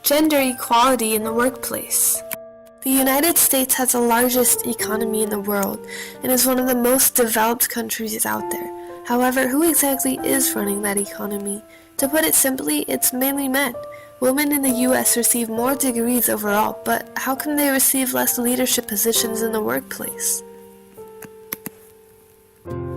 Gender equality in the workplace. The United States has the largest economy in the world and is one of the most developed countries out there. However, who exactly is running that economy? To put it simply, it's mainly men. Women in the US receive more degrees overall, but how come they receive less leadership positions in the workplace?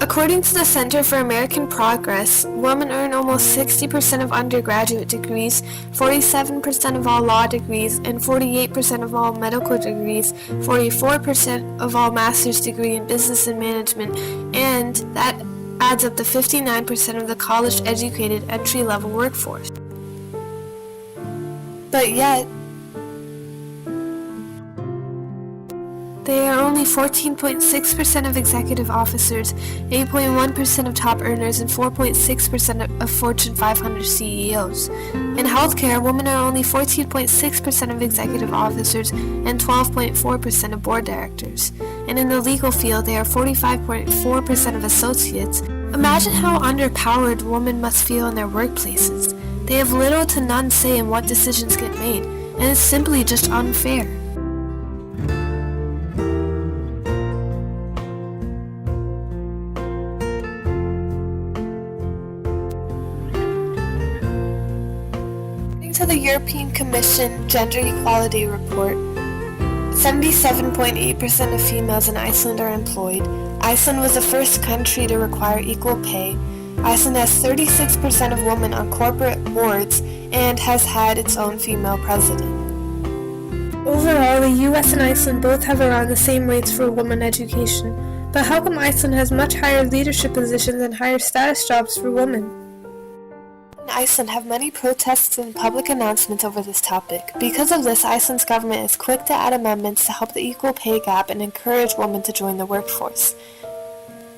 According to the Center for American Progress, women earn almost 60% of undergraduate degrees, 47% of all law degrees, and 48% of all medical degrees, 44% of all master's degree in business and management, and that adds up to 59% of the college-educated entry-level workforce. But yet, they are only 14.6% of executive officers, 8.1% of top earners, and 4.6% of Fortune 500 CEOs. In healthcare, women are only 14.6% of executive officers and 12.4% of board directors. And in the legal field, they are 45.4% of associates. Imagine how underpowered women must feel in their workplaces. They have little to none say in what decisions get made, and it's simply just unfair. To the European Commission Gender Equality Report, 77.8% of females in Iceland are employed. Iceland was the first country to require equal pay. Iceland has 36% of women on corporate boards and has had its own female president. Overall, the US and Iceland both have around the same rates for women education. But how come Iceland has much higher leadership positions and higher status jobs for women? Iceland have many protests and public announcements over this topic. Because of this, Iceland's government is quick to add amendments to help the equal pay gap and encourage women to join the workforce.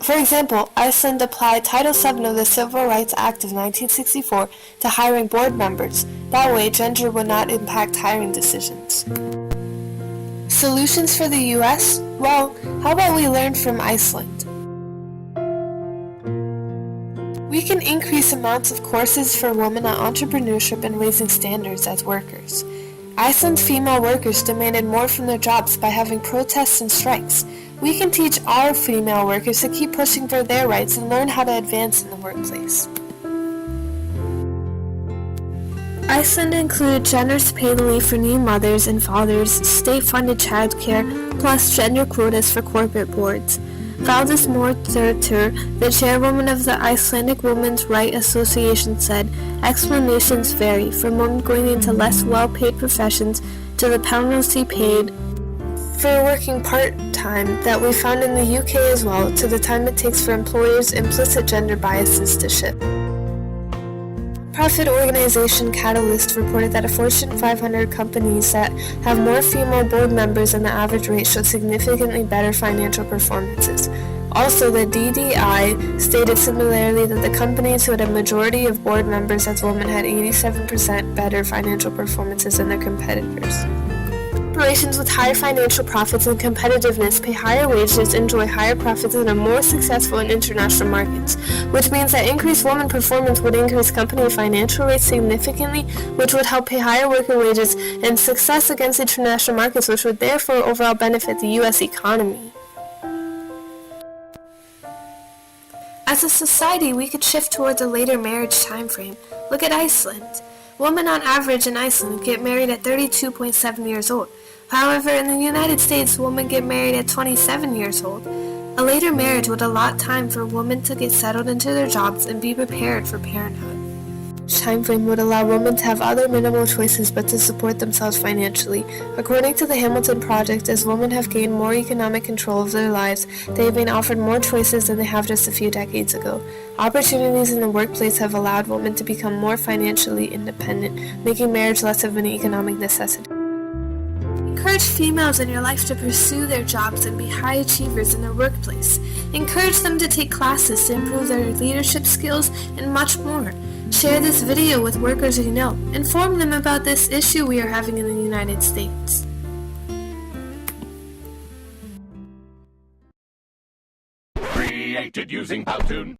For example, Iceland applied Title VII of the Civil Rights Act of 1964 to hiring board members. That way, gender would not impact hiring decisions. Solutions for the US? Well, how about we learn from Iceland? We can increase amounts of courses for women on entrepreneurship and raising standards as workers. Iceland's female workers demanded more from their jobs by having protests and strikes. We can teach our female workers to keep pushing for their rights and learn how to advance in the workplace. Iceland included generous paid leave for new mothers and fathers, state-funded childcare, plus gender quotas for corporate boards. Valdis Mortensen, the chairwoman of the Icelandic Women's Rights Association, said, "Explanations vary, from women going into less well-paid professions to the penalty paid for working part-time that we found in the UK as well, to the time it takes for employers' implicit gender biases to shift." Profit organization Catalyst reported that Fortune 500 companies that have more female board members than the average rate showed significantly better financial performances. Also, the DDI stated similarly that the companies who had a majority of board members as women had 87% better financial performances than their competitors. Corporations with higher financial profits and competitiveness pay higher wages, enjoy higher profits, and are more successful in international markets, which means that increased woman performance would increase company financial rates significantly, which would help pay higher worker wages and success against international markets, which would therefore overall benefit the U.S. economy. As a society, we could shift towards a later marriage time frame. Look at Iceland. Women on average in Iceland get married at 32.7 years old. However, in the United States, women get married at 27 years old. A later marriage would allot time for women to get settled into their jobs and be prepared for parenthood. This time frame would allow women to have other minimal choices but to support themselves financially. According to the Hamilton Project, as women have gained more economic control of their lives, they have been offered more choices than they have just a few decades ago. Opportunities in the workplace have allowed women to become more financially independent, making marriage less of an economic necessity. Encourage females in your life to pursue their jobs and be high achievers in their workplace. Encourage them to take classes to improve their leadership skills and much more. Share this video with workers you know. Inform them about this issue we are having in the United States. Created using Powtoon.